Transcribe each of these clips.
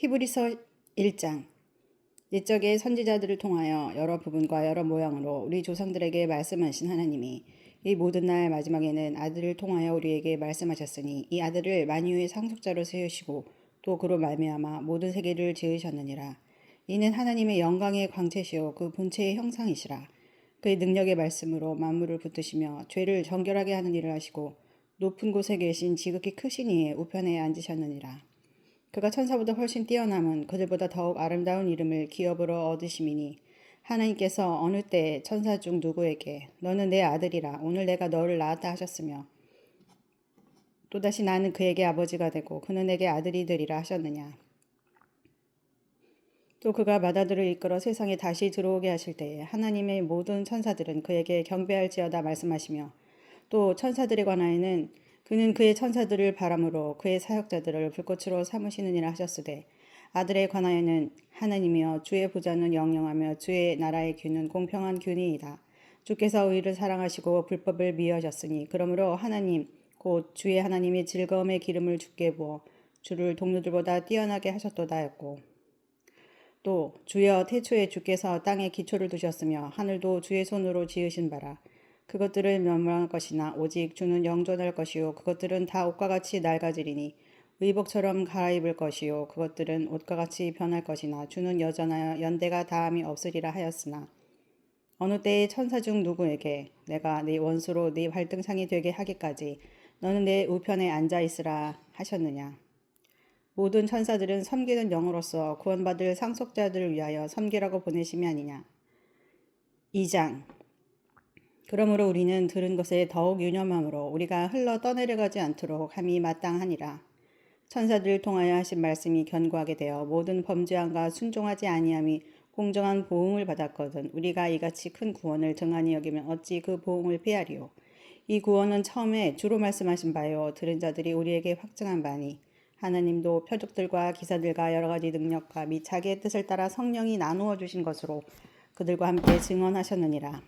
히브리서 1장. 옛적의 선지자들을 통하여 여러 부분과 여러 모양으로 우리 조상들에게 말씀하신 하나님이 이 모든 날 마지막에는 아들을 통하여 우리에게 말씀하셨으니 이 아들을 만유의 상속자로 세우시고 또 그로 말미암아 모든 세계를 지으셨느니라. 이는 하나님의 영광의 광채시요 그 본체의 형상이시라. 그의 능력의 말씀으로 만물을 붙드시며 죄를 정결하게 하는 일을 하시고 높은 곳에 계신 지극히 크신 이의 우편에 앉으셨느니라. 그가 천사보다 훨씬 뛰어남은 그들보다 더욱 아름다운 이름을 기업으로 얻으심이니 하나님께서 어느 때 천사 중 누구에게 너는 내 아들이라 오늘 내가 너를 낳았다 하셨으며 또다시 나는 그에게 아버지가 되고 그는 내게 아들이 되리라 하셨느냐. 또 그가 마다들을 이끌어 세상에 다시 들어오게 하실 때에 하나님의 모든 천사들은 그에게 경배할지어다 말씀하시며 또 천사들에 관하여는 그는 그의 천사들을 바람으로 그의 사역자들을 불꽃으로 삼으시느니라 하셨으되 아들에 관하여는 하나님이여 주의 보좌는 영영하며 주의 나라의 균은 공평한 균이이다. 주께서 의를 사랑하시고 불법을 미워하셨으니 그러므로 하나님 곧 주의 하나님의 즐거움의 기름을 주께 부어 주를 동료들보다 뛰어나게 하셨도다 했고 또 주여 태초에 주께서 땅에 기초를 두셨으며 하늘도 주의 손으로 지으신 바라. 그것들은 멸망할 것이나 오직 주는 영존할 것이요 그것들은 다 옷과 같이 낡아지리니 의복처럼 갈아입을 것이요 그것들은 옷과 같이 변할 것이나 주는 여전하여 연대가 다함이 없으리라 하였으나 어느 때에 천사 중 누구에게 내가 네 원수로 네 발등상이 되게 하기까지 너는 내 우편에 앉아 있으라 하셨느냐. 모든 천사들은 섬기는 영으로서 구원받을 상속자들을 위하여 섬기라고 보내심이 아니냐. 2장. 그러므로 우리는 들은 것에 더욱 유념함으로 우리가 흘러 떠내려가지 않도록 함이 마땅하니라. 천사들을 통하여 하신 말씀이 견고하게 되어 모든 범죄함과 순종하지 아니함이 공정한 보응을 받았거든 우리가 이같이 큰 구원을 등한히 여기면 어찌 그 보응을 피하리요. 이 구원은 처음에 주로 말씀하신 바요 들은 자들이 우리에게 확증한 바니 하나님도 표적들과 기사들과 여러 가지 능력과 및 자기의 뜻을 따라 성령이 나누어 주신 것으로 그들과 함께 증언하셨느니라.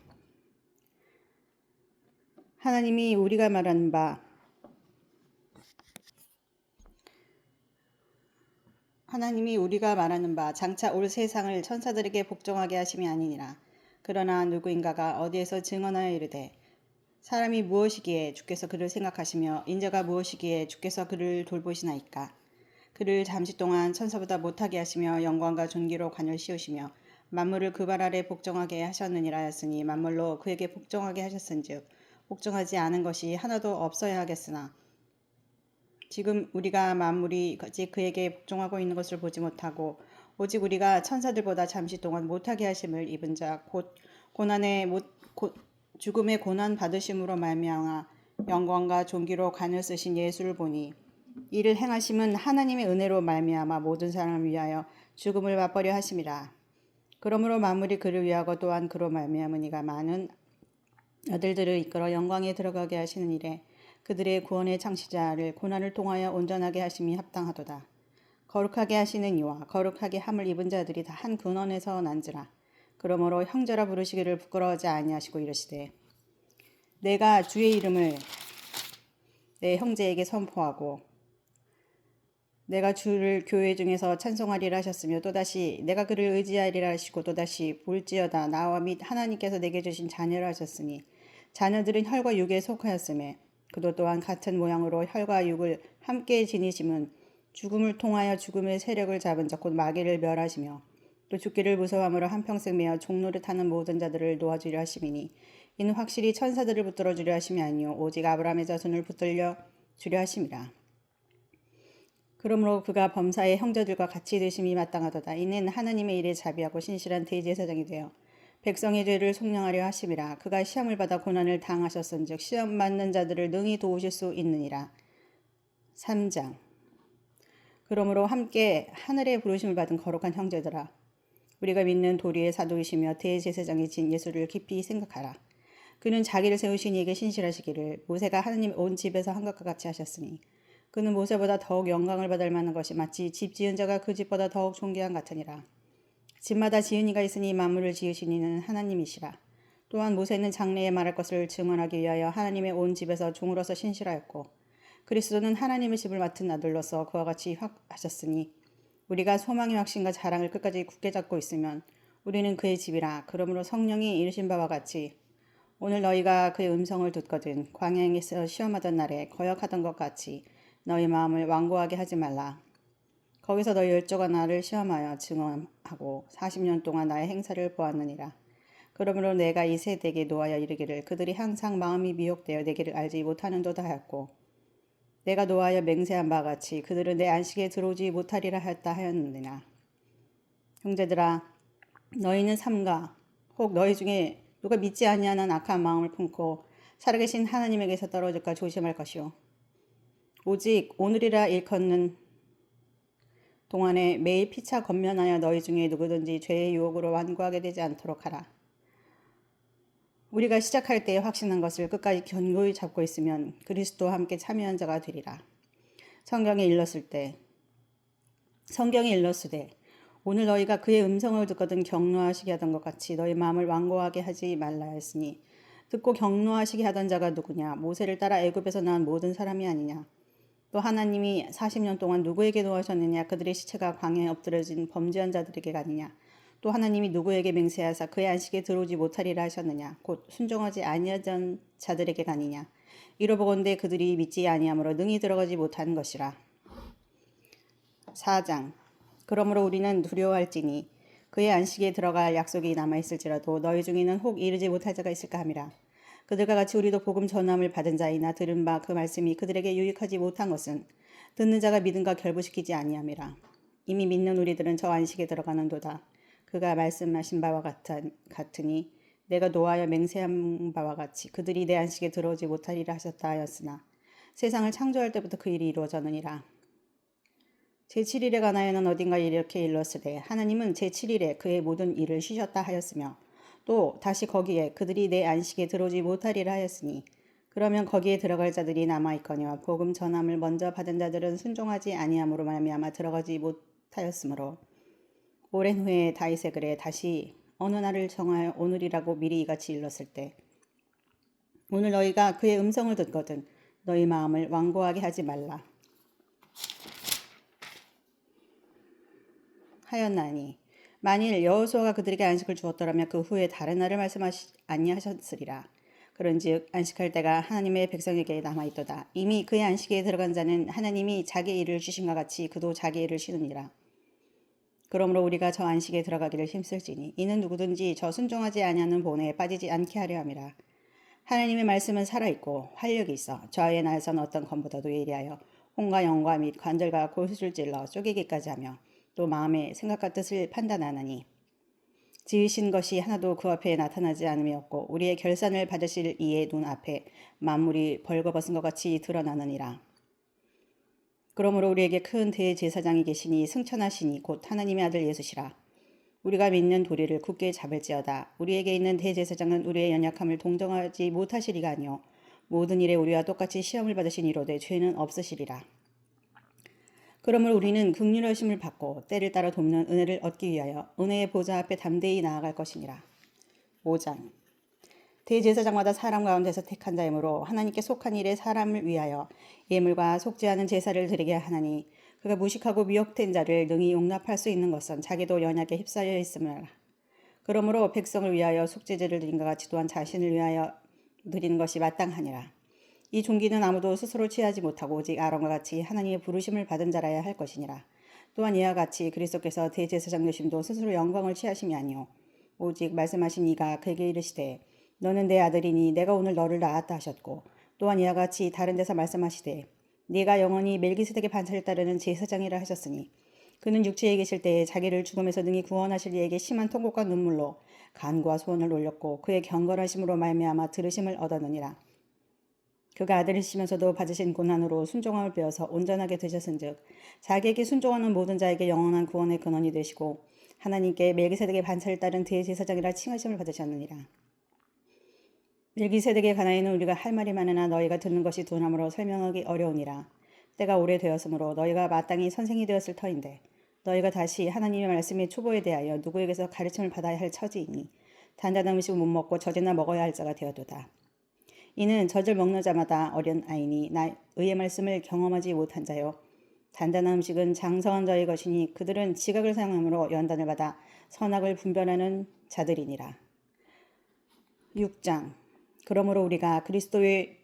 하나님이 우리가 말하는 바 장차 올 세상을 천사들에게 복종하게 하심이 아니니라. 그러나 누구인가가 어디에서 증언하여 이르되 사람이 무엇이기에 주께서 그를 생각하시며 인자가 무엇이기에 주께서 그를 돌보시나이까. 그를 잠시 동안 천사보다 못하게 하시며 영광과 존귀로 관을 씌우시며 만물을 그 발 아래 복종하게 하셨느니라 하였으니 만물로 그에게 복종하게 하셨은즉 복종하지 않은 것이 하나도 없어야 하겠으나 지금 우리가 만물이 오직 그에게 복종하고 있는 것을 보지 못하고 오직 우리가 천사들보다 잠시 동안 못하게 하심을 입은 자 곧 죽음의 고난 받으심으로 말미암아 영광과 존귀로 간을 쓰신 예수를 보니 이를 행하심은 하나님의 은혜로 말미암아 모든 사람을 위하여 죽음을 맛보려 하심이라. 그러므로 만물이 그를 위하고 또한 그로 말미암은 이가 많은 아들들을 이끌어 영광에 들어가게 하시는 일에 그들의 구원의 창시자를 고난을 통하여 온전하게 하심이 합당하도다. 거룩하게 하시는 이와 거룩하게 함을 입은 자들이 다 한 근원에서 난지라. 그러므로 형제라 부르시기를 부끄러워하지 아니하시고 이르시되 내가 주의 이름을 내 형제에게 선포하고 내가 주를 교회 중에서 찬송하리라 하셨으며 또다시 내가 그를 의지하리라 하시고 또다시 볼지어다 나와 및 하나님께서 내게 주신 자녀라 하셨으니 자녀들은 혈과 육에 속하였음에 그도 또한 같은 모양으로 혈과 육을 함께 지니심은 죽음을 통하여 죽음의 세력을 잡은 자 곧 마귀를 멸하시며 또 죽기를 무서워함으로 한평생 매어 종노릇하는 모든 자들을 놓아주려 하심이니 이는 확실히 천사들을 붙들어 주려 하심이 아니요 오직 아브라함의 자손을 붙들려 주려 하심이라. 그러므로 그가 범사의 형제들과 같이 되심이 마땅하도다. 이는 하나님의 일에 자비하고 신실한 대제사장이 되어 백성의 죄를 속량하려 하심이라. 그가 시험을 받아 고난을 당하셨은즉 시험 받는 자들을 능히 도우실 수 있느니라. 3장. 그러므로 함께 하늘에 부르심을 받은 거룩한 형제들아 우리가 믿는 도리의 사도이시며 대제사장이신 예수를 깊이 생각하라. 그는 자기를 세우신 이에게 신실하시기를 모세가 하나님 온 집에서 한 것과 같이 하셨으니 그는 모세보다 더욱 영광을 받을 만한 것이 마치 집 지은 자가 그 집보다 더욱 존귀한 같으니라. 집마다 지은 이가 있으니 만물을 지으신 이는 하나님이시라. 또한 모세는 장래에 말할 것을 증언하기 위하여 하나님의 온 집에서 종으로서 신실하였고 그리스도는 하나님의 집을 맡은 아들로서 그와 같이 하셨으니 우리가 소망의 확신과 자랑을 끝까지 굳게 잡고 있으면 우리는 그의 집이라. 그러므로 성령이 이르신 바와 같이 오늘 너희가 그의 음성을 듣거든 광야에서 시험하던 날에 거역하던 것 같이 너희 마음을 완고하게 하지 말라. 거기서 너희 열조가 나를 시험하여 증언하고 40년 동안 나의 행사를 보았느니라. 그러므로 내가 이 세대에게 노하여 이르기를 그들이 항상 마음이 미혹되어 내게를 알지 못하는도다 하였고 내가 노하여 맹세한 바와 같이 그들은 내 안식에 들어오지 못하리라 하였다 하였느니라. 형제들아 너희는 삼가 혹 너희 중에 누가 믿지 아니하는 악한 마음을 품고 살아계신 하나님에게서 떨어질까 조심할 것이요 오직 오늘이라 일컫는 동안에 매일 피차 건면하여 너희 중에 누구든지 죄의 유혹으로 완고하게 되지 않도록 하라. 우리가 시작할 때에 확신한 것을 끝까지 견고히 잡고 있으면 그리스도와 함께 참여한 자가 되리라. 성경에 일렀으되 오늘 너희가 그의 음성을 듣거든 경노하시게 하던 것 같이 너희 마음을 완고하게 하지 말라 했으니 듣고 경노하시게 하던 자가 누구냐? 모세를 따라 애굽에서 나온 모든 사람이 아니냐? 또 하나님이 40년 동안 누구에게 노하셨느냐? 그들의 시체가 광야에 엎드려진 범죄한 자들에게 아니냐? 또 하나님이 누구에게 맹세하사 그의 안식에 들어오지 못하리라 하셨느냐? 곧 순종하지 아니하던 자들에게 아니냐? 이로보건대 그들이 믿지 아니하므로 능히 들어가지 못한 것이라. 4장. 그러므로 우리는 두려워할지니 그의 안식에 들어갈 약속이 남아있을지라도 너희 중에는 혹 이르지 못할 자가 있을까 함이라. 그들과 같이 우리도 복음 전함을 받은 자이나 들은 바 그 말씀이 그들에게 유익하지 못한 것은 듣는 자가 믿음과 결부시키지 아니함이라. 이미 믿는 우리들은 저 안식에 들어가는도다. 그가 말씀하신 바와 같으니 내가 노하여 맹세한 바와 같이 그들이 내 안식에 들어오지 못하리라 하셨다 하였으나 세상을 창조할 때부터 그 일이 이루어졌느니라. 제7일에 관하여는 어딘가 이렇게 일렀으되 하나님은 제7일에 그의 모든 일을 쉬셨다 하였으며 또 다시 거기에 그들이 내 안식에 들어오지 못하리라 하였으니 그러면 거기에 들어갈 자들이 남아있거니와 복음 전함을 먼저 받은 자들은 순종하지 아니함으로 말미암아 들어가지 못하였으므로 오랜 후에 다윗의 글에 다시 어느 날을 정하여 오늘이라고 미리 이같이 일렀을 때 오늘 너희가 그의 음성을 듣거든 너희 마음을 완고하게 하지 말라 하였나니 만일 여호수아가 그들에게 안식을 주었더라면 그 후에 다른 날을 말씀하시 아니하셨으리라. 그런즉 안식할 때가 하나님의 백성에게 남아있도다. 이미 그의 안식에 들어간 자는 하나님이 자기 일을 주신과 같이 그도 자기 일을 쉬느니라. 그러므로 우리가 저 안식에 들어가기를 힘쓸지니 이는 누구든지 저 순종하지 아니하는 본에 빠지지 않게 하려 함이라. 하나님의 말씀은 살아있고 활력이 있어 저의 날선 어떤 검보다도 예리하여 혼과 영과 및 관절과 골수를 찔러 쪼개기까지 하며 또 마음의 생각과 뜻을 판단하나니 지으신 것이 하나도 그 앞에 나타나지 않음이 없고 우리의 결산을 받으실 이의 눈 앞에 만물이 벌거벗은 것 같이 드러나느니라. 그러므로 우리에게 큰 대제사장이 계시니 승천하시니 곧 하나님의 아들 예수시라. 우리가 믿는 도리를 굳게 잡을지어다. 우리에게 있는 대제사장은 우리의 연약함을 동정하지 못하시리가 아니요 모든 일에 우리와 똑같이 시험을 받으신 이로되 죄는 없으시리라. 그러므로 우리는 긍휼하심을 받고 때를 따라 돕는 은혜를 얻기 위하여 은혜의 보좌 앞에 담대히 나아갈 것이니라. 5장. 대제사장마다 사람 가운데서 택한 자이므로 하나님께 속한 일에 사람을 위하여 예물과 속지 않은 제사를 드리게 하나니 그가 무식하고 미혹된 자를 능히 용납할 수 있는 것은 자기도 연약에 휩싸여 있음이라. 그러므로 백성을 위하여 속죄제를 드린것 같이 또한 자신을 위하여 드리는 것이 마땅하니라. 이 종기는 아무도 스스로 취하지 못하고 오직 아론과 같이 하나님의 부르심을 받은 자라야 할 것이니라. 또한 이와 같이 그리스도께서 대제사장 되심도 스스로 영광을 취하심이 아니요 오직 말씀하신 이가 그에게 이르시되 너는 내 아들이니 내가 오늘 너를 낳았다 하셨고 또한 이와 같이 다른 데서 말씀하시되 네가 영원히 멜기세덱의 반차를 따르는 제사장이라 하셨으니 그는 육체에 계실 때에 자기를 죽음에서 능히 구원하실 이에게 심한 통곡과 눈물로 간구와 소원을 올렸고 그의 경건하심으로 말미암아 들으심을 얻었느니라. 그가 아들이시면서도 받으신 고난으로 순종함을 배워서 온전하게 되셨은즉 자기에게 순종하는 모든 자에게 영원한 구원의 근원이 되시고 하나님께 멜기세덱의 반차를 따른 대제사장이라 칭하심을 받으셨느니라. 멜기세덱에 관하여는 우리가 할 말이 많으나 너희가 듣는 것이 둔함으로 설명하기 어려우니라. 때가 오래되었으므로 너희가 마땅히 선생이 되었을 터인데 너희가 다시 하나님의 말씀의 초보에 대하여 누구에게서 가르침을 받아야 할 처지이니 단단한 음식을 못 먹고 젖이나 먹어야 할 자가 되어도다. 이는 젖을 먹는 자마다 어린 아이니 의의 말씀을 경험하지 못한 자요 단단한 음식은 장성한 자의 것이니 그들은 지각을 사용함으로 연단을 받아 선악을 분별하는 자들이니라. 6장. 그러므로 우리가 그리스도의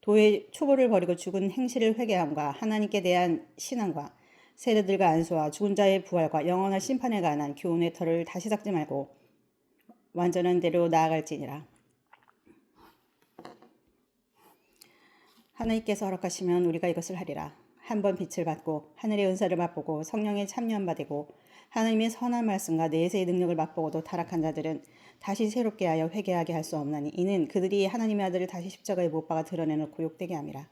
도의 초보를 버리고 죽은 행실을 회개함과 하나님께 대한 신앙과 세대들과 안수와 죽은 자의 부활과 영원한 심판에 관한 교훈의 털을 다시 삭지 말고 완전한 대로 나아갈지니라. 하나님께서 허락하시면 우리가 이것을 하리라. 한번 빛을 받고 하늘의 은사를 맛보고 성령의 참여함 받고 하나님의 선한 말씀과 내세의 능력을 맛보고도 타락한 자들은 다시 새롭게 하여 회개하게 할 수 없나니 이는 그들이 하나님의 아들을 다시 십자가에 못 박아 드러내놓고 욕되게 함이라.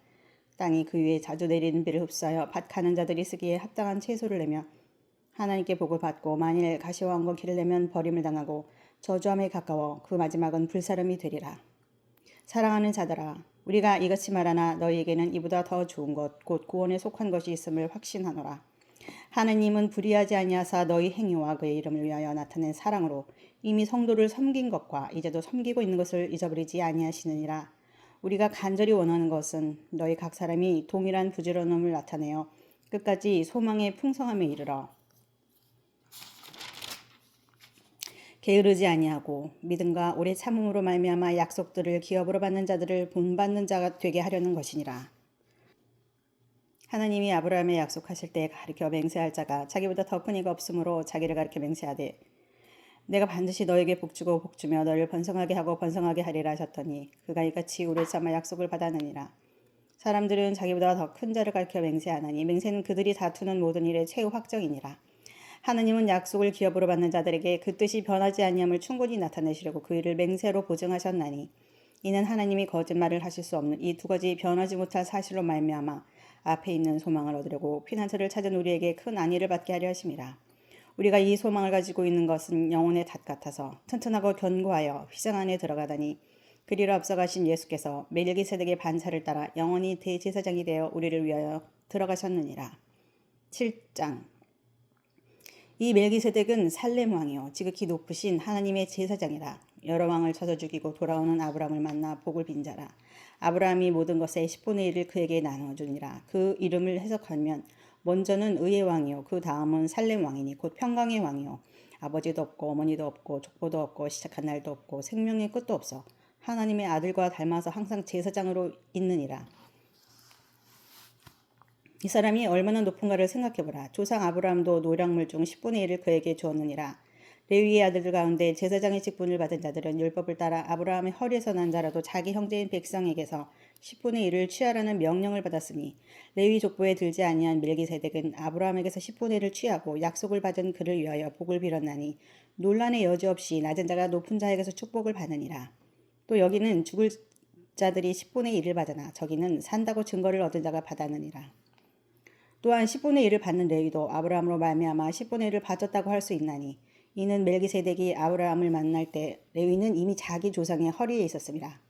땅이 그 위에 자주 내리는 비를 흡수하여 밭 가는 자들이 쓰기에 합당한 채소를 내며 하나님께 복을 받고 만일 가시와 엉거 길을 내면 버림을 당하고 저주함에 가까워 그 마지막은 불사름이 되리라. 사랑하는 자들아, 우리가 이같이 말하나 너희에게는 이보다 더 좋은 것 곧 구원에 속한 것이 있음을 확신하노라. 하느님은 불의하지 아니하사 너희 행위와 그의 이름을 위하여 나타낸 사랑으로 이미 성도를 섬긴 것과 이제도 섬기고 있는 것을 잊어버리지 아니하시느니라. 우리가 간절히 원하는 것은 너희 각 사람이 동일한 부지런함을 나타내어 끝까지 소망의 풍성함에 이르러 게으르지 아니하고 믿음과 오래 참음으로 말미암아 약속들을 기업으로 받는 자들을 본받는 자가 되게 하려는 것이니라. 하나님이 아브라함에 약속하실 때 가르쳐 맹세할 자가 자기보다 더 큰 이가 없으므로 자기를 가르쳐 맹세하되 내가 반드시 너에게 복주고 복주며 너를 번성하게 하고 번성하게 하리라 하셨더니 그가 이같이 오래 참아 약속을 받았느니라. 사람들은 자기보다 더 큰 자를 가르쳐 맹세하나니 맹세는 그들이 다투는 모든 일의 최후 확정이니라. 하느님은 약속을 기업으로 받는 자들에게 그 뜻이 변하지 아니함을 충분히 나타내시려고 그 일을 맹세로 보증하셨나니 이는 하나님이 거짓말을 하실 수 없는 이 두 가지 변하지 못할 사실로 말미암아 앞에 있는 소망을 얻으려고 피난처를 찾은 우리에게 큰 안위를 받게 하려 하심이라. 우리가 이 소망을 가지고 있는 것은 영혼의 닷 같아서 튼튼하고 견고하여 휘장 안에 들어가다니 그리로 앞서가신 예수께서 멜기세덱의 반차를 따라 영원히 대제사장이 되어 우리를 위하여 들어가셨느니라. 7장. 이 멜기세덱은 살렘 왕이요 지극히 높으신 하나님의 제사장이라. 여러 왕을 쳐서 죽이고 돌아오는 아브라함을 만나 복을 빈 자라. 아브라함이 모든 것의 10분의 1을 그에게 나눠주니라. 그 이름을 해석하면 먼저는 의의 왕이요 그 다음은 살렘 왕이니 곧 평강의 왕이요 아버지도 없고 어머니도 없고 족보도 없고 시작한 날도 없고 생명의 끝도 없어 하나님의 아들과 닮아서 항상 제사장으로 있느니라. 이 사람이 얼마나 높은가를 생각해보라. 조상 아브라함도 노량물 중 10분의 1을 그에게 주었느니라. 레위의 아들들 가운데 제사장의 직분을 받은 자들은 율법을 따라 아브라함의 허리에서 난 자라도 자기 형제인 백성에게서 10분의 1을 취하라는 명령을 받았으니 레위 족보에 들지 아니한 멜기세덱은 아브라함에게서 10분의 1을 취하고 약속을 받은 그를 위하여 복을 빌었나니 논란의 여지 없이 낮은 자가 높은 자에게서 축복을 받으니라. 또 여기는 죽을 자들이 10분의 1을 받으나 저기는 산다고 증거를 얻은 자가 받았느니라. 또한 10분의 1을 받는 레위도 아브라함으로 말미암아 10분의 1을 받았다고 할 수 있나니 이는 멜기세덱이 아브라함을 만날 때 레위는 이미 자기 조상의 허리에 있었습니다.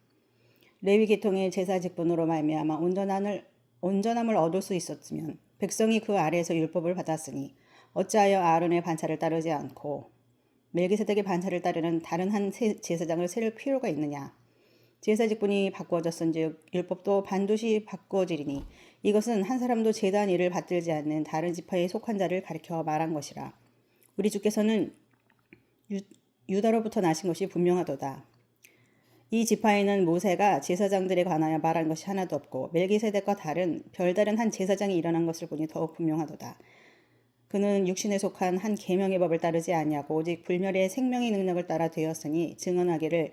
레위 계통의 제사 직분으로 말미암아 온전함을 얻을 수 있었으면 백성이 그 아래에서 율법을 받았으니 어찌하여 아론의 반차를 따르지 않고 멜기세덱의 반차를 따르는 다른 한 제사장을 세울 필요가 있느냐. 제사 직분이 바꾸어졌은즉 율법도 반드시 바꾸어지리니 이것은 한 사람도 제단 일을 받들지 않는 다른 지파에 속한 자를 가리켜 말한 것이라. 우리 주께서는 유다로부터 나신 것이 분명하도다. 이 지파에는 모세가 제사장들에 관하여 말한 것이 하나도 없고 멜기세덱과 다른 별다른 한 제사장이 일어난 것을 보니 더욱 분명하도다. 그는 육신에 속한 한 계명의 법을 따르지 아니하고 오직 불멸의 생명의 능력을 따라 되었으니 증언하기를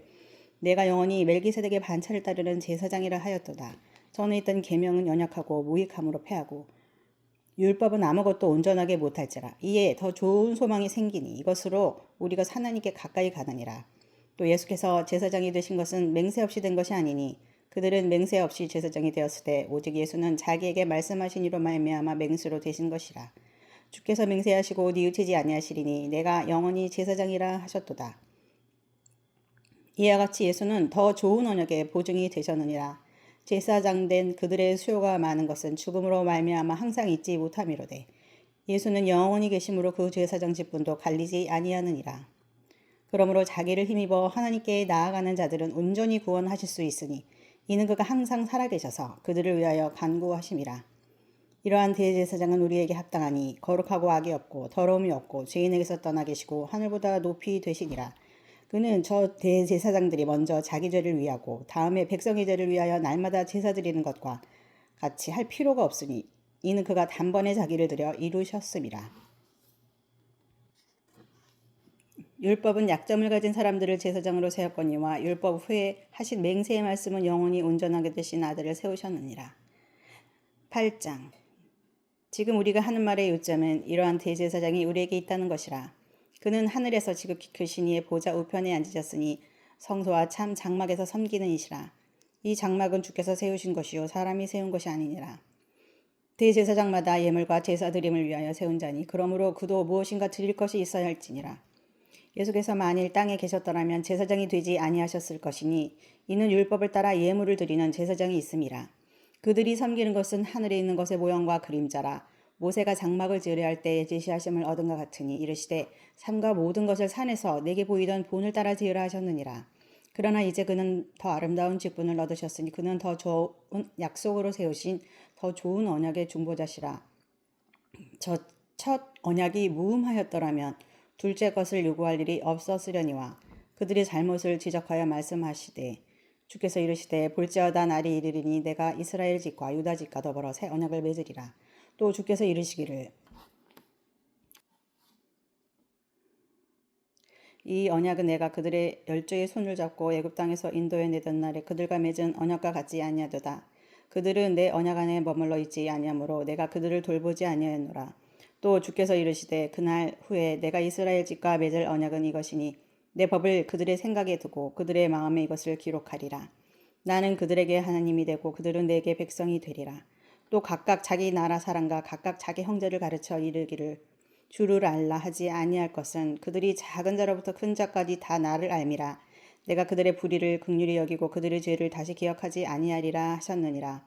내가 영원히 멜기세덱의 반차를 따르는 제사장이라 하였도다. 전에 있던 계명은 연약하고 무익함으로 패하고 율법은 아무것도 온전하게 못할지라. 이에 더 좋은 소망이 생기니 이것으로 우리가 하나님께 가까이 가느니라. 또 예수께서 제사장이 되신 것은 맹세 없이 된 것이 아니니 그들은 맹세 없이 제사장이 되었을 때 오직 예수는 자기에게 말씀하신 이로 말미암아 맹세로 되신 것이라. 주께서 맹세하시고 뉘우치지 아니하시리니 내가 영원히 제사장이라 하셨도다. 이와 같이 예수는 더 좋은 언약의 보증이 되셨느니라. 제사장된 그들의 수요가 많은 것은 죽음으로 말미암아 항상 잊지 못함이로되 예수는 영원히 계심으로 그 제사장 직분도 갈리지 아니하느니라. 그러므로 자기를 힘입어 하나님께 나아가는 자들은 온전히 구원하실 수 있으니 이는 그가 항상 살아계셔서 그들을 위하여 간구하심이라. 이러한 대제사장은 우리에게 합당하니 거룩하고 악이 없고 더러움이 없고 죄인에게서 떠나 계시고 하늘보다 높이 되시니라. 그는 저 대제사장들이 먼저 자기 죄를 위하고 다음에 백성의 죄를 위하여 날마다 제사 드리는 것과 같이 할 필요가 없으니 이는 그가 단번에 자기를 들여 이루셨음이라. 율법은 약점을 가진 사람들을 제사장으로 세웠거니와 율법 후에 하신 맹세의 말씀은 영원히 온전하게 되신 아들을 세우셨느니라. 8장. 지금 우리가 하는 말의 요점은 이러한 대제사장이 우리에게 있다는 것이라. 그는 하늘에서 지극히 크신 이의 보좌 우편에 앉으셨으니 성소와 참 장막에서 섬기는 이시라. 이 장막은 주께서 세우신 것이요 사람이 세운 것이 아니니라. 대제사장마다 예물과 제사 드림을 위하여 세운 자니 그러므로 그도 무엇인가 드릴 것이 있어야 할지니라. 예수께서 만일 땅에 계셨더라면 제사장이 되지 아니하셨을 것이니 이는 율법을 따라 예물을 드리는 제사장이 있음이라. 그들이 섬기는 것은 하늘에 있는 것의 모형과 그림자라. 모세가 장막을 지으려 할 때에 제시하심을 얻은 것 같으니 이르시되 삼가 모든 것을 산에서 내게 보이던 본을 따라 지으라 하셨느니라. 그러나 이제 그는 더 아름다운 직분을 얻으셨으니 그는 더 좋은 약속으로 세우신 더 좋은 언약의 중보자시라. 저 첫 언약이 무음하였더라면 둘째 것을 요구할 일이 없었으려니와 그들의 잘못을 지적하여 말씀하시되 주께서 이르시되 볼지어다 날이 이르리니 내가 이스라엘 집과 유다 집과 더불어 새 언약을 맺으리라. 또 주께서 이르시기를 이 언약은 내가 그들의 열조의 손을 잡고 애굽 땅에서 인도해 내던 날에 그들과 맺은 언약과 같지 아니하도다. 그들은 내 언약 안에 머물러 있지 아니하므로 내가 그들을 돌보지 아니하였노라. 또 주께서 이르시되 그날 후에 내가 이스라엘 집과 맺을 언약은 이것이니 내 법을 그들의 생각에 두고 그들의 마음에 이것을 기록하리라. 나는 그들에게 하나님이 되고 그들은 내게 백성이 되리라. 또 각각 자기 나라 사람과 각각 자기 형제를 가르쳐 이르기를 주를 알라 하지 아니할 것은 그들이 작은 자로부터 큰 자까지 다 나를 알미라. 내가 그들의 불의를 긍휼히 여기고 그들의 죄를 다시 기억하지 아니하리라 하셨느니라.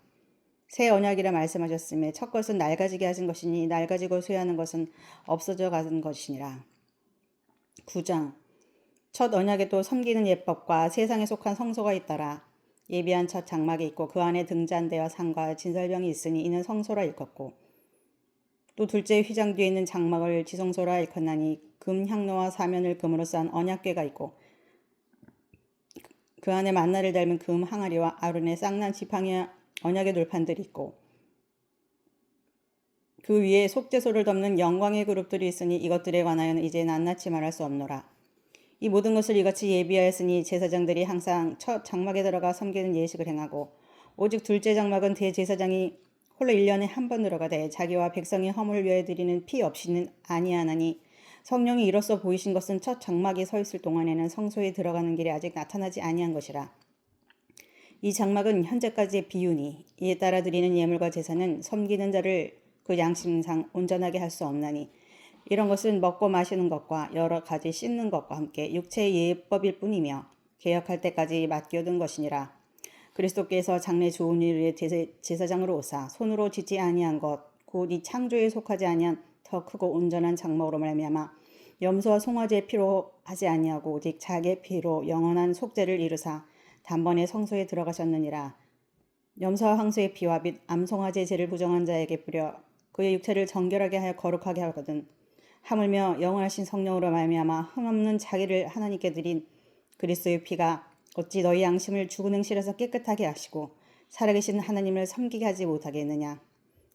새 언약이라 말씀하셨음에 첫 것은 낡아지게 하신 것이니 낡아지고 쇠하는 것은 없어져 가는 것이니라. 9장. 첫 언약에도 섬기는 예법과 세상에 속한 성소가 있더라. 예비한 첫 장막이 있고 그 안에 등잔대와 상과 진설병이 있으니 이는 성소라 일컫고 또 둘째 휘장 뒤에 있는 장막을 지성소라 일컫나니 금 향로와 사면을 금으로 싼 언약궤가 있고 그 안에 만나를 닮은 금 항아리와 아론의 쌍난 지팡이 언약의 돌판들이 있고 그 위에 속죄소를 덮는 영광의 그룹들이 있으니 이것들에 관하여는 이제 낱낱이 말할 수 없노라. 이 모든 것을 이같이 예비하였으니 제사장들이 항상 첫 장막에 들어가 섬기는 예식을 행하고 오직 둘째 장막은 대제사장이 홀로 1년에 한 번 들어가되 자기와 백성의 허물을 위하여 드리는 피 없이는 아니하나니 성령이 이로써 보이신 것은 첫 장막이 서 있을 동안에는 성소에 들어가는 길이 아직 나타나지 아니한 것이라. 이 장막은 현재까지의 비유니 이에 따라 드리는 예물과 제사는 섬기는 자를 그 양심상 온전하게 할 수 없나니 이런 것은 먹고 마시는 것과 여러 가지 씻는 것과 함께 육체의 예법일 뿐이며 개혁할 때까지 맡겨둔 것이니라. 그리스도께서 장래 좋은 일의 제사장으로 오사 손으로 짓지 아니한 것 곧 이 창조에 속하지 아니한 더 크고 온전한 장막으로 말미암아 염소와 송아지의 피로 하지 아니하고 오직 자기의 피로 영원한 속죄를 이루사 단번에 성소에 들어가셨느니라. 염소와 황소의 피와 및 암송아지의 죄를 부정한 자에게 뿌려 그의 육체를 정결하게 하여 거룩하게 하거든 하물며 영원하신 성령으로 말미암아 흠없는 자기를 하나님께 드린 그리스도의 피가 어찌 너희 양심을 죽은 행실에서 깨끗하게 하시고 살아계신 하나님을 섬기게 하지 못하게 했느냐.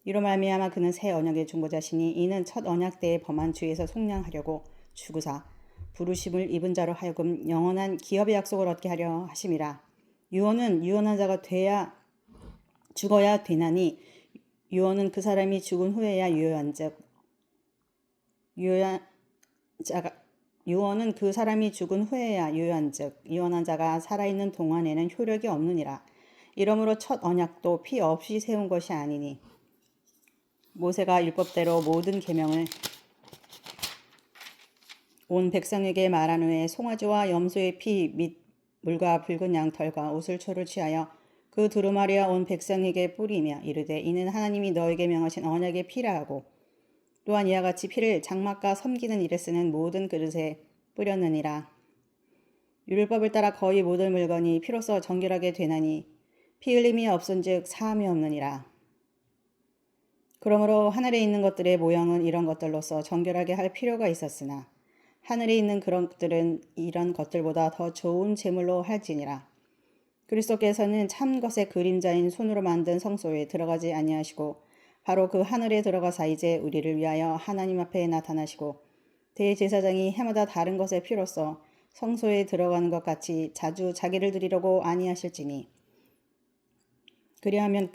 이로 말미암아 그는 새 언약의 중보자시니 이는 첫 언약 때에 범한 죄에서 속량하려고 죽으사 부르심을 입은 자로 하여금 영원한 기업의 약속을 얻게 하려 하심이라. 유언은 유언한 자가 죽어야 되나니 유언은 그 사람이 죽은 후에야 유효한즉 유언은 그 사람이 죽은 후에야 유효한즉 유언한 자가 살아있는 동안에는 효력이 없느니라. 이러므로 첫 언약도 피 없이 세운 것이 아니니 모세가 율법대로 모든 계명을 온 백성에게 말한 후에 송아지와 염소의 피 및 물과 붉은 양털과 우슬초를 취하여 그 두루마리와 온 백성에게 뿌리며 이르되 이는 하나님이 너에게 명하신 언약의 피라 하고 또한 이와 같이 피를 장막과 섬기는 일에 쓰는 모든 그릇에 뿌렸느니라. 율법을 따라 거의 모든 물건이 피로써 정결하게 되나니 피 흘림이 없은즉 사함이 없느니라. 그러므로 하늘에 있는 것들의 모형은 이런 것들로서 정결하게 할 필요가 있었으나 하늘에 있는 그런 것들은 이런 것들보다 더 좋은 제물로 할지니라. 그리스도께서는 참 것의 그림자인 손으로 만든 성소에 들어가지 아니하시고 바로 그 하늘에 들어가사 이제 우리를 위하여 하나님 앞에 나타나시고 대제사장이 해마다 다른 것의 피로써 성소에 들어가는 것 같이 자주 자기를 드리려고 아니하실지니 그리하면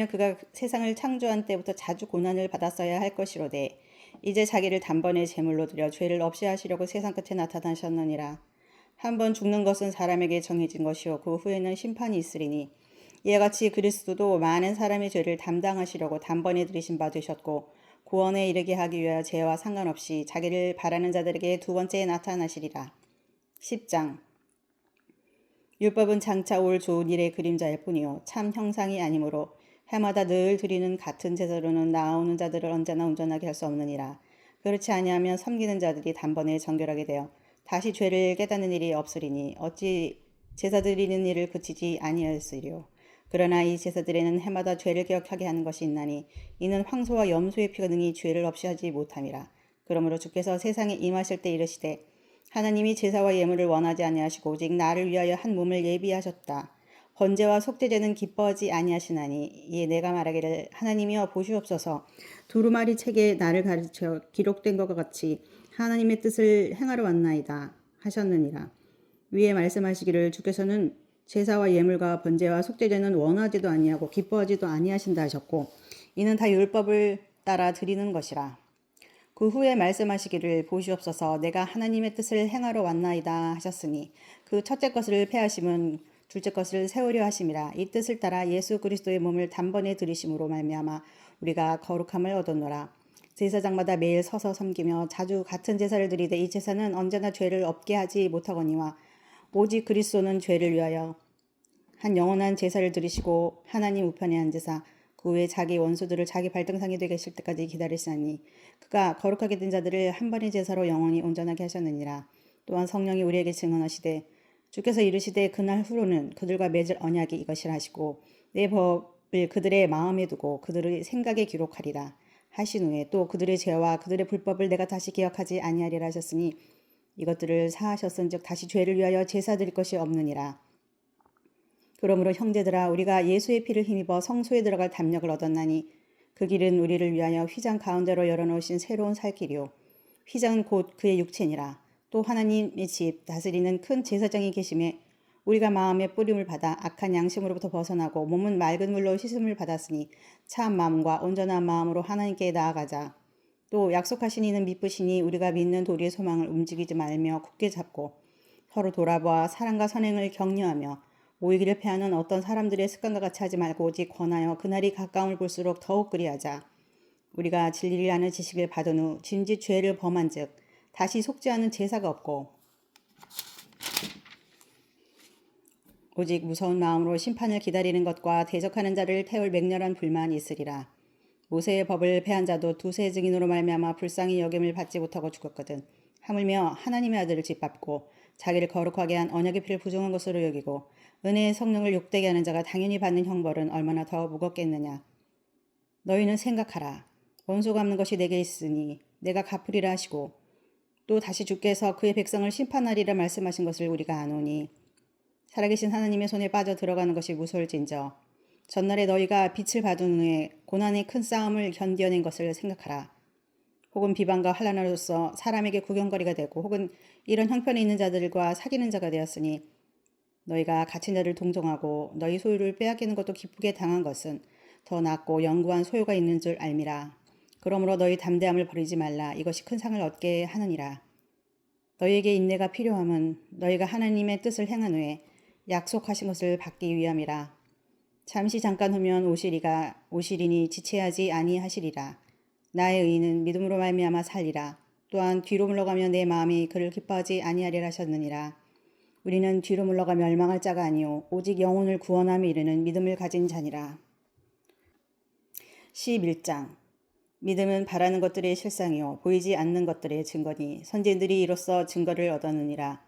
그가 세상을 창조한 때부터 자주 고난을 받았어야 할 것이로되 이제 자기를 단번에 제물로 드려 죄를 없이 하시려고 세상 끝에 나타나셨느니라. 한 번 죽는 것은 사람에게 정해진 것이요 그 후에는 심판이 있으리니 이와 같이 그리스도도 많은 사람의 죄를 담당하시려고 단번에 들이신 바 되셨고 구원에 이르게 하기 위하여 죄와 상관없이 자기를 바라는 자들에게 두 번째 나타나시리라. 10장 율법은 장차 올 좋은 일의 그림자일 뿐이요 참 형상이 아니므로 해마다 늘 드리는 같은 제사로는 나아오는 자들을 언제나 온전하게 할 수 없느니라. 그렇지 아니하면 섬기는 자들이 단번에 정결하게 되어 다시 죄를 깨닫는 일이 없으리니 어찌 제사 드리는 일을 그치지 아니하였으리요. 그러나 이 제사들에는 해마다 죄를 기억하게 하는 것이 있나니 이는 황소와 염소의 피가 능히 죄를 없이 하지 못함이라. 그러므로 주께서 세상에 임하실 때 이르시되 하나님이 제사와 예물을 원하지 아니하시고 오직 나를 위하여 한 몸을 예비하셨다. 번제와 속죄제는 기뻐하지 아니하시나니 이에 내가 말하기를 하나님이여 보시옵소서 두루마리 책에 나를 가르쳐 기록된 것과 같이 하나님의 뜻을 행하러 왔나이다 하셨느니라. 위에 말씀하시기를 주께서는 제사와 예물과 번제와 속죄제는 원하지도 아니하고 기뻐하지도 아니하신다 하셨고 이는 다 율법을 따라 드리는 것이라. 그 후에 말씀하시기를 보시옵소서 내가 하나님의 뜻을 행하러 왔나이다 하셨으니 그 첫째 것을 패하심은 둘째 것을 세우려 하심이라. 이 뜻을 따라 예수 그리스도의 몸을 단번에 들이심으로 말미암아 우리가 거룩함을 얻었노라. 제사장마다 매일 서서 섬기며 자주 같은 제사를 드리되 이 제사는 언제나 죄를 없게 하지 못하거니와 오직 그리스도는 죄를 위하여 한 영원한 제사를 드리시고 하나님 우편에 앉으사 그 후에 자기 원수들을 자기 발등상이 되게 하실 때까지 기다리시나니 그가 거룩하게 된 자들을 한 번의 제사로 영원히 온전하게 하셨느니라. 또한 성령이 우리에게 증언하시되 주께서 이르시되 그날 후로는 그들과 맺을 언약이 이것이라 하시고 내 법을 그들의 마음에 두고 그들의 생각에 기록하리라 하신 후에 또 그들의 죄와 그들의 불법을 내가 다시 기억하지 아니하리라 하셨으니 이것들을 사하셨은즉 다시 죄를 위하여 제사 드릴 것이 없느니라. 그러므로 형제들아 우리가 예수의 피를 힘입어 성소에 들어갈 담력을 얻었나니 그 길은 우리를 위하여 휘장 가운데로 열어놓으신 새로운 살 길이요 휘장은 곧 그의 육체니라. 또 하나님의 집 다스리는 큰 제사장이 계심에 우리가 마음의 뿌림을 받아 악한 양심으로부터 벗어나고 몸은 맑은 물로 씻음을 받았으니 참 마음과 온전한 마음으로 하나님께 나아가자. 또 약속하신 이는 믿으시니 우리가 믿는 도리의 소망을 움직이지 말며 굳게 잡고 서로 돌아보아 사랑과 선행을 격려하며 모이기를 패하는 어떤 사람들의 습관과 같이 하지 말고 오직 권하여 그날이 가까움을 볼수록 더욱 그리하자. 우리가 진리를 아는 지식을 받은 후 진지 죄를 범한 즉 다시 속죄하는 제사가 없고 오직 무서운 마음으로 심판을 기다리는 것과 대적하는 자를 태울 맹렬한 불만이 있으리라. 모세의 법을 패한 자도 두세 증인으로 말미암아 불쌍히 여김을 받지 못하고 죽었거든. 하물며 하나님의 아들을 짓밟고 자기를 거룩하게 한 언약의 피를 부정한 것으로 여기고 은혜의 성령을 욕되게 하는 자가 당연히 받는 형벌은 얼마나 더 무겁겠느냐. 너희는 생각하라. 원수 갚는 것이 내게 있으니 내가 갚으리라 하시고 또 다시 주께서 그의 백성을 심판하리라 말씀하신 것을 우리가 아노니 살아계신 하나님의 손에 빠져 들어가는 것이 무서울진저 전날에 너희가 빛을 받은 후에 고난의 큰 싸움을 견뎌낸 것을 생각하라. 혹은 비방과 환난으로서 사람에게 구경거리가 되고 혹은 이런 형편에 있는 자들과 사귀는 자가 되었으니 너희가 갇힌 자를 동정하고 너희 소유를 빼앗기는 것도 기쁘게 당한 것은 더 낫고 영구한 소유가 있는 줄 알미라. 그러므로 너희 담대함을 버리지 말라. 이것이 큰 상을 얻게 하느니라. 너희에게 인내가 필요함은 너희가 하나님의 뜻을 행한 후에 약속하신 것을 받기 위함이라. 잠시 잠깐 후면 오시리니 지체하지 아니하시리라. 나의 의인은 믿음으로 말미암아 살리라. 또한 뒤로 물러가며 내 마음이 그를 기뻐하지 아니하리라 하셨느니라. 우리는 뒤로 물러가 멸망할 자가 아니요 오직 영혼을 구원함에 이르는 믿음을 가진 자니라. 11장 믿음은 바라는 것들의 실상이요 보이지 않는 것들의 증거니 선지자들이 이로써 증거를 얻었느니라.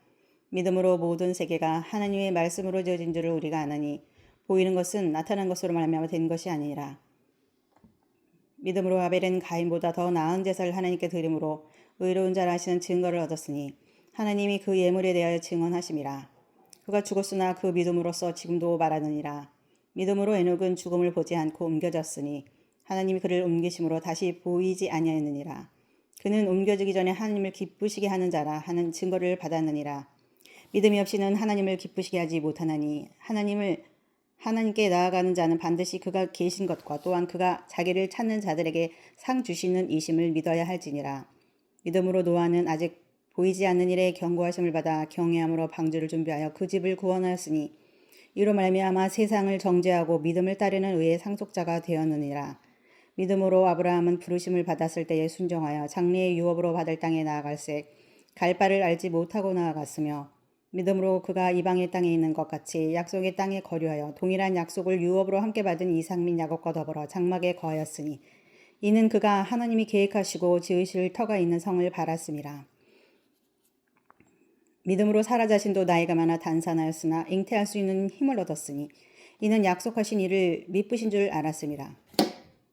믿음으로 모든 세계가 하나님의 말씀으로 지어진 줄을 우리가 아나니 보이는 것은 나타난 것으로 말미암아 된 것이 아니라 믿음으로 아벨은 가인보다 더 나은 제사를 하나님께 드림으로 의로운 자라 하시는 증거를 얻었으니 하나님이 그 예물에 대하여 증언하심이라. 그가 죽었으나 그 믿음으로써 지금도 말하느니라. 믿음으로 에녹은 죽음을 보지 않고 옮겨졌으니 하나님이 그를 옮기심으로 다시 보이지 아니하였느니라. 그는 옮겨지기 전에 하나님을 기쁘시게 하는 자라 하는 증거를 받았느니라. 믿음이 없이는 하나님을 기쁘시게 하지 못하나니 하나님께 나아가는 자는 반드시 그가 계신 것과 또한 그가 자기를 찾는 자들에게 상 주시는 이심을 믿어야 할지니라. 믿음으로 노아는 아직 보이지 않는 일에 경고하심을 받아 경외함으로 방주를 준비하여 그 집을 구원하였으니 이로 말미암아 세상을 정죄하고 믿음을 따르는 의의 상속자가 되었느니라. 믿음으로 아브라함은 부르심을 받았을 때에 순종하여 장래의 유업으로 받을 땅에 나아갈새 갈 바를 알지 못하고 나아갔으며 믿음으로 그가 이방의 땅에 있는 것 같이 약속의 땅에 거류하여 동일한 약속을 유업으로 함께 받은 이삭 및 야곱과 더불어 장막에 거하였으니 이는 그가 하나님이 계획하시고 지으실 터가 있는 성을 바랐음이라. 믿음으로 사라 자신도 나이가 많아 단산하였으나 잉태할 수 있는 힘을 얻었으니 이는 약속하신 이를 미쁘신 줄 알았음이라.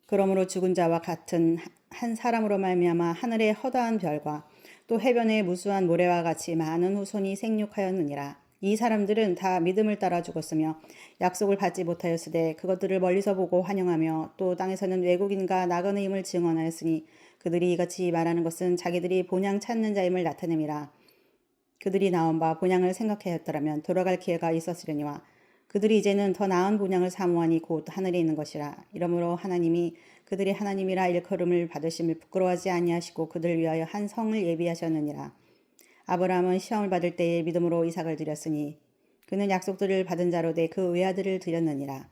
그러므로 죽은 자와 같은 한 사람으로 말미암아 하늘의 허다한 별과 또 해변의 무수한 모래와 같이 많은 후손이 생육하였느니라. 이 사람들은 다 믿음을 따라 죽었으며 약속을 받지 못하였으되 그것들을 멀리서 보고 환영하며 또 땅에서는 외국인과 나그네임을 증언하였으니 그들이 이같이 말하는 것은 자기들이 본향 찾는 자임을 나타냄이라. 그들이 나온 바 본향을 생각하였더라면 돌아갈 기회가 있었으려니와 그들이 이제는 더 나은 본향을 사모하니 곧 하늘에 있는 것이라. 이러므로 하나님이 그들이 하나님이라 일컬음을 받으심을 부끄러워하지 아니하시고 그들을 위하여 한 성을 예비하셨느니라. 아브라함은 시험을 받을 때에 믿음으로 이삭을 드렸으니 그는 약속들을 받은 자로 돼 그 외아들을 드렸느니라.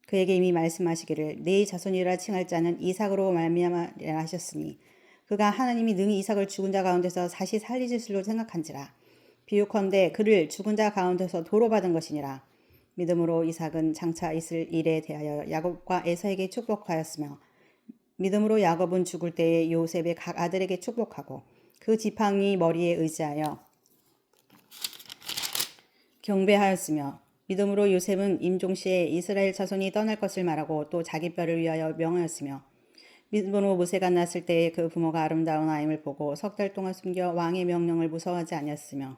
그에게 이미 말씀하시기를 네 자손이라 칭할 자는 이삭으로 말미암으리라 하셨으니 그가 하나님이 능히 이삭을 죽은 자 가운데서 다시 살리실 줄로 생각한지라. 비유컨대 그를 죽은 자 가운데서 도로 받은 것이니라. 믿음으로 이삭은 장차 있을 일에 대하여 야곱과 에서에게 축복하였으며 믿음으로 야곱은 죽을 때에 요셉의 각 아들에게 축복하고 그 지팡이 머리에 의지하여 경배하였으며 믿음으로 요셉은 임종시에 이스라엘 자손이 떠날 것을 말하고 또 자기 뼈를 위하여 명하였으며 믿음으로 모세가 났을 때에 그 부모가 아름다운 아임을 보고 석 달 동안 숨겨 왕의 명령을 무서워하지 아니었으며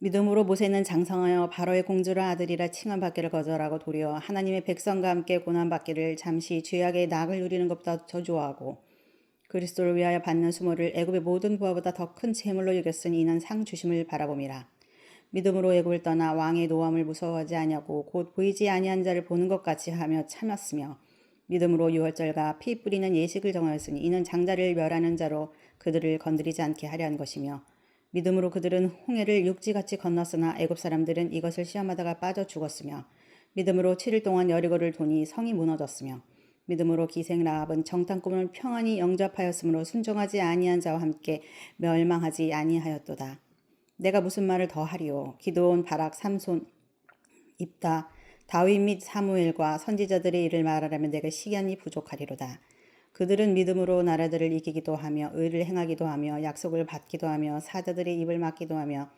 믿음으로 모세는 장성하여 바로의 공주라 아들이라 칭함받기를 거절하고 도리어 하나님의 백성과 함께 고난받기를 잠시 죄악의 낙을 누리는 것보다 더 좋아하고 그리스도를 위하여 받는 수모를 애굽의 모든 부하보다 더 큰 재물로 여겼으니 이는 상 주심을 바라봄이라. 믿음으로 애굽을 떠나 왕의 노함을 무서워하지 아니하고 곧 보이지 아니한 자를 보는 것 같이 하며 참았으며 믿음으로 유월절과 피 뿌리는 예식을 정하였으니 이는 장자를 멸하는 자로 그들을 건드리지 않게 하려 한 것이며 믿음으로 그들은 홍해를 육지같이 건넜으나 애굽 사람들은 이것을 시험하다가 빠져 죽었으며 믿음으로 7일 동안 여리고를 도니 성이 무너졌으며 믿음으로 기생 라합은 정탐 꿈을 평안히 영접하였으므로 순종하지 아니한 자와 함께 멸망하지 아니하였도다. 내가 무슨 말을 더 하리요. 기드온, 바락, 삼손, 입다, 다윗 및 사무엘과 선지자들의 일을 말하려면 내가 시간이 부족하리로다. 그들은 믿음으로 나라들을 이기기도 하며 의를 행하기도 하며 약속을 받기도 하며 사자들의 입을 막기도 하며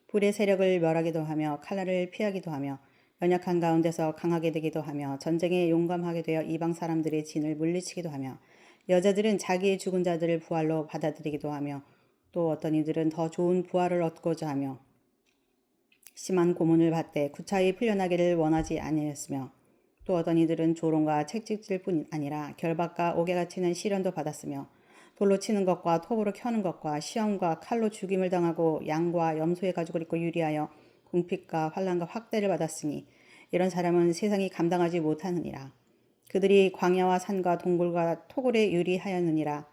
불의 세력을 멸하기도 하며 칼날을 피하기도 하며 연약한 가운데서 강하게 되기도 하며 전쟁에 용감하게 되어 이방 사람들의 진을 물리치기도 하며 여자들은 자기의 죽은 자들을 부활로 받아들이기도 하며 또 어떤 이들은 더 좋은 부활을 얻고자 하며 심한 고문을 받되 구차히 풀려나기를 원하지 아니하였으며 또 어떤 이들은 조롱과 책찍질 뿐 아니라 결박과 옥에 갇히는 시련도 받았으며 돌로 치는 것과 톱으로 켜는 것과 시험과 칼로 죽임을 당하고 양과 염소의 가죽을 입고 유리하여 궁핍과 환난과 확대를 받았으니 이런 사람은 세상이 감당하지 못하느니라. 그들이 광야와 산과 동굴과 토굴에 유리하였느니라.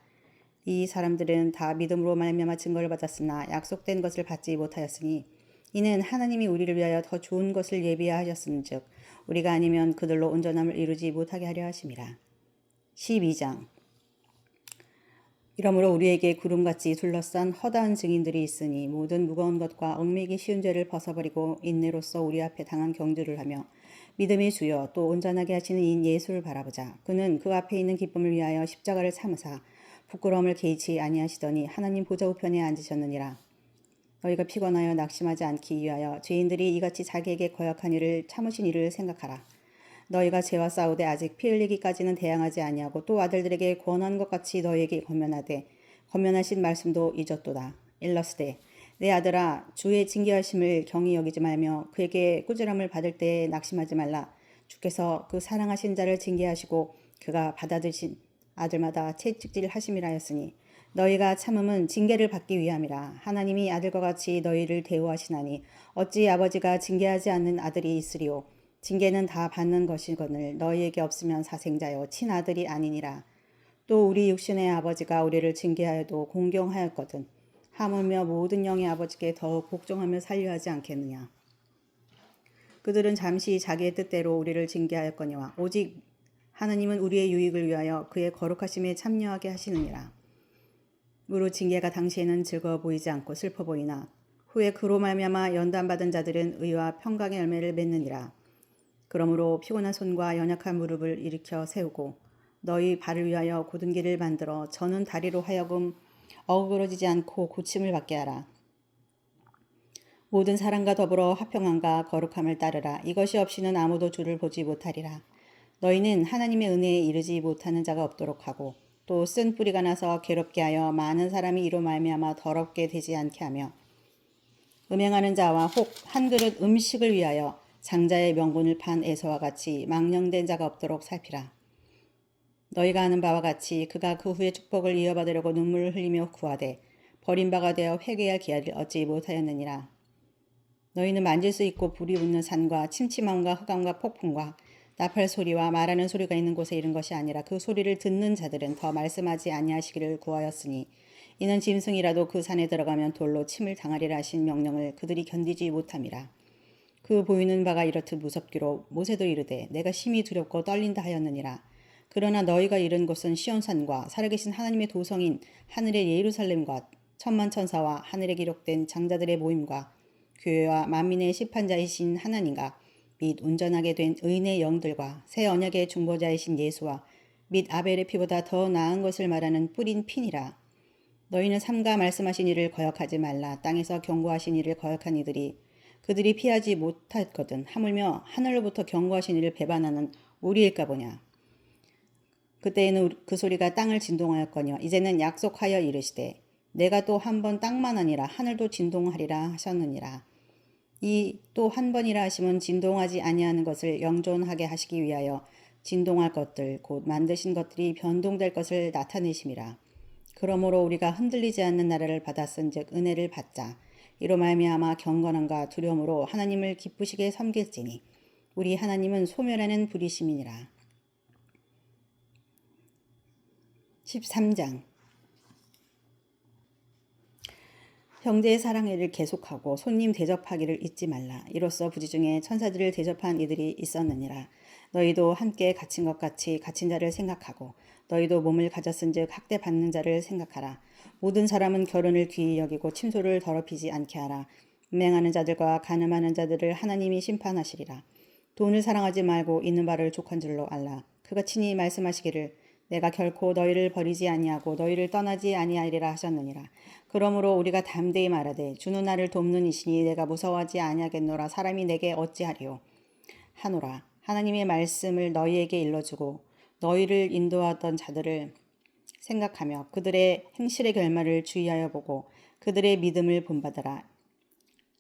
이 사람들은 다 믿음으로 말미암아 증거를 받았으나 약속된 것을 받지 못하였으니 이는 하나님이 우리를 위하여 더 좋은 것을 예비하셨은즉 우리가 아니면 그들로 온전함을 이루지 못하게 하려 하심이라. 12장. 이러므로 우리에게 구름같이 둘러싼 허다한 증인들이 있으니 모든 무거운 것과 얽매이기 쉬운 죄를 벗어버리고 인내로써 우리 앞에 당한 경주를 하며 믿음의 주여 또 온전하게 하시는 인 예수를 바라보자. 그는 그 앞에 있는 기쁨을 위하여 십자가를 참으사 부끄러움을 개의치 아니하시더니 하나님 보좌 우편에 앉으셨느니라. 너희가 피곤하여 낙심하지 않기 위하여 죄인들이 이같이 자기에게 거역한 일을 참으신 일을 생각하라. 너희가 죄와 싸우되 아직 피 흘리기까지는 대항하지 아니하고 또 아들들에게 권한 것 같이 너희에게 권면하되 권면하신 말씀도 잊었도다. 일러스되 내 아들아 주의 징계하심을 경히 여기지 말며 그에게 꾸지람을 받을 때에 낙심하지 말라. 주께서 그 사랑하신 자를 징계하시고 그가 받아들이신 아들마다 채찍질 하심이라 하였으니 너희가 참음은 징계를 받기 위함이라. 하나님이 아들과 같이 너희를 대우하시나니 어찌 아버지가 징계하지 않는 아들이 있으리요. 징계는 다 받는 것이거늘 너희에게 없으면 사생자여 친아들이 아니니라. 또 우리 육신의 아버지가 우리를 징계하여도 공경하였거든 하물며 모든 영의 아버지께 더욱 복종하며 살려 하지 않겠느냐. 그들은 잠시 자기의 뜻대로 우리를 징계하였거니와 오직 하나님은 우리의 유익을 위하여 그의 거룩하심에 참여하게 하시느니라. 무릇 징계가 당시에는 즐거워 보이지 않고 슬퍼 보이나 후에 그로 말미암아 연단받은 자들은 의와 평강의 열매를 맺느니라. 그러므로 피곤한 손과 연약한 무릎을 일으켜 세우고 너희 발을 위하여 곧은 길을 만들어 저는 다리로 하여금 어그러지지 않고 고침을 받게 하라. 모든 사람과 더불어 화평함과 거룩함을 따르라. 이것이 없이는 아무도 주를 보지 못하리라. 너희는 하나님의 은혜에 이르지 못하는 자가 없도록 하고 또 쓴 뿌리가 나서 괴롭게 하여 많은 사람이 이로 말미암아 더럽게 되지 않게 하며 음행하는 자와 혹 한 그릇 음식을 위하여 장자의 명분을 판 에서와 같이 망령된 자가 없도록 살피라. 너희가 아는 바와 같이 그가 그 후에 축복을 이어받으려고 눈물을 흘리며 구하되 버림바가 되어 회개할 기회를 얻지 못하였느니라. 너희는 만질 수 있고 불이 붙는 산과 침침함과 흑암과 폭풍과 나팔 소리와 말하는 소리가 있는 곳에 이른 것이 아니라 그 소리를 듣는 자들은 더 말씀하지 아니하시기를 구하였으니 이는 짐승이라도 그 산에 들어가면 돌로 침을 당하리라 하신 명령을 그들이 견디지 못함이라. 그 보이는 바가 이렇듯 무섭기로 모세도 이르되 내가 심히 두렵고 떨린다 하였느니라. 그러나 너희가 이른 곳은 시온산과 살아계신 하나님의 도성인 하늘의 예루살렘과 천만 천사와 하늘에 기록된 장자들의 모임과 교회와 만민의 심판자이신 하나님과 및 온전하게 된 의인의 영들과 새 언약의 중보자이신 예수와 및 아벨의 피보다 더 나은 것을 말하는 뿌린 핀이라. 너희는 삼가 말씀하신 이를 거역하지 말라. 땅에서 경고하신 이를 거역한 이들이 그들이 피하지 못했거든 하물며 하늘로부터 경고하신 이를 배반하는 우리일까 보냐. 그때에는 그 소리가 땅을 진동하였거니와 이제는 약속하여 이르시되 내가 또 한 번 땅만 아니라 하늘도 진동하리라 하셨느니라. 이 또 한 번이라 하심은 진동하지 아니하는 것을 영존하게 하시기 위하여 진동할 것들 곧 만드신 것들이 변동될 것을 나타내심이라. 그러므로 우리가 흔들리지 않는 나라를 받았은즉 은혜를 받자. 이로 말미암아 경건함과 두려움으로 하나님을 기쁘시게 섬길지니 우리 하나님은 소멸하는 불이심이니라. 13장 형제의 사랑회를 계속하고 손님 대접하기를 잊지 말라. 이로써 부지 중에 천사들을 대접한 이들이 있었느니라. 너희도 함께 갇힌 것 같이 갇힌 자를 생각하고 너희도 몸을 가졌은즉 학대받는 자를 생각하라. 모든 사람은 결혼을 귀히 여기고 침소를 더럽히지 않게 하라. 음행하는 자들과 간음하는 자들을 하나님이 심판하시리라. 돈을 사랑하지 말고 있는 바를 족한 줄로 알라. 그가 친히 말씀하시기를 내가 결코 너희를 버리지 아니하고 너희를 떠나지 아니하리라 하셨느니라. 그러므로 우리가 담대히 말하되 주는 나를 돕는 이시니 내가 무서워하지 아니하겠노라. 사람이 내게 어찌하리요 하노라. 하나님의 말씀을 너희에게 일러주고 너희를 인도하던 자들을 생각하며 그들의 행실의 결말을 주의하여 보고 그들의 믿음을 본받아라.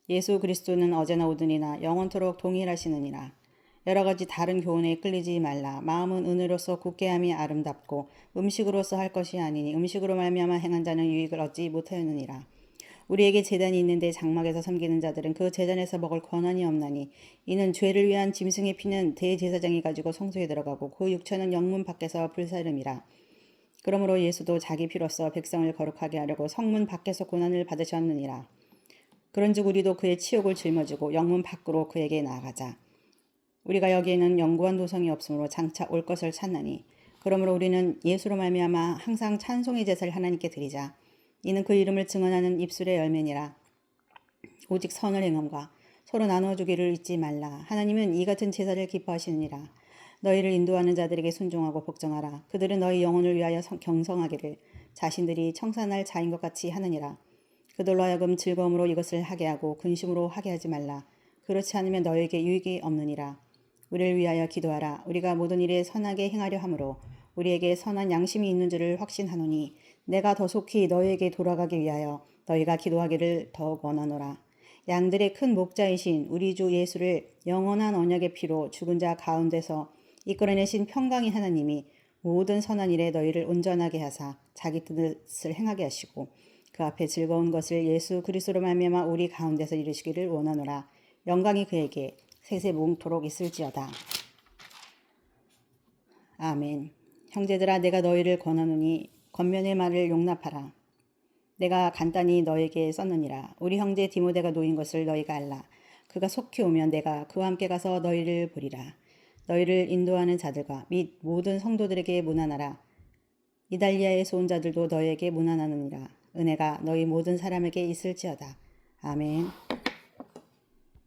예수 그리스도는 어제나 오늘이나 영원토록 동일하시느니라. 여러 가지 다른 교훈에 끌리지 말라. 마음은 은혜로서 굳게함이 아름답고 음식으로서 할 것이 아니니 음식으로 말미암아 행한 자는 유익을 얻지 못하였느니라. 우리에게 제단이 있는데 장막에서 섬기는 자들은 그 제단에서 먹을 권한이 없나니 이는 죄를 위한 짐승의 피는 대제사장이 가지고 성소에 들어가고 그 육체는 영문 밖에서 불사름이라. 그러므로 예수도 자기 피로써 백성을 거룩하게 하려고 성문 밖에서 고난을 받으셨느니라. 그런즉 우리도 그의 치욕을 짊어지고 영문 밖으로 그에게 나아가자. 우리가 여기에는 영구한 도성이 없으므로 장차 올 것을 찾나니 그러므로 우리는 예수로 말미암아 항상 찬송의 제사를 하나님께 드리자. 이는 그 이름을 증언하는 입술의 열매니라. 오직 선을 행함과 서로 나눠주기를 잊지 말라. 하나님은 이 같은 제사를 기뻐하시느니라. 너희를 인도하는 자들에게 순종하고 복종하라. 그들은 너희 영혼을 위하여 경성하기를 자신들이 청산할 자인 것 같이 하느니라. 그들로 하여금 즐거움으로 이것을 하게 하고 근심으로 하게 하지 말라. 그렇지 않으면 너에게 유익이 없느니라. 우리를 위하여 기도하라. 우리가 모든 일에 선하게 행하려 함으로 우리에게 선한 양심이 있는 줄을 확신하노니 내가 더 속히 너희에게 돌아가기 위하여 너희가 기도하기를 더욱 원하노라. 양들의 큰 목자이신 우리 주 예수를 영원한 언약의 피로 죽은 자 가운데서 이끌어내신 평강의 하나님이 모든 선한 일에 너희를 온전하게 하사 자기 뜻을 행하게 하시고 그 앞에 즐거운 것을 예수 그리스도로 말미암아 우리 가운데서 이루시기를 원하노라. 영광이 그에게 세세무궁토록 있을지어다. 아멘. 형제들아 내가 너희를 권하노니 권면의 말을 용납하라. 내가 간단히 너에게 썼느니라. 우리 형제 디모데가 놓인 것을 너희가 알라. 그가 속히 오면 내가 그와 함께 가서 너희를 보리라. 너희를 인도하는 자들과 및 모든 성도들에게 문안하라. 이달리아에서 온 자들도 너희에게 문안하느니라. 은혜가 너희 모든 사람에게 있을지어다. 아멘.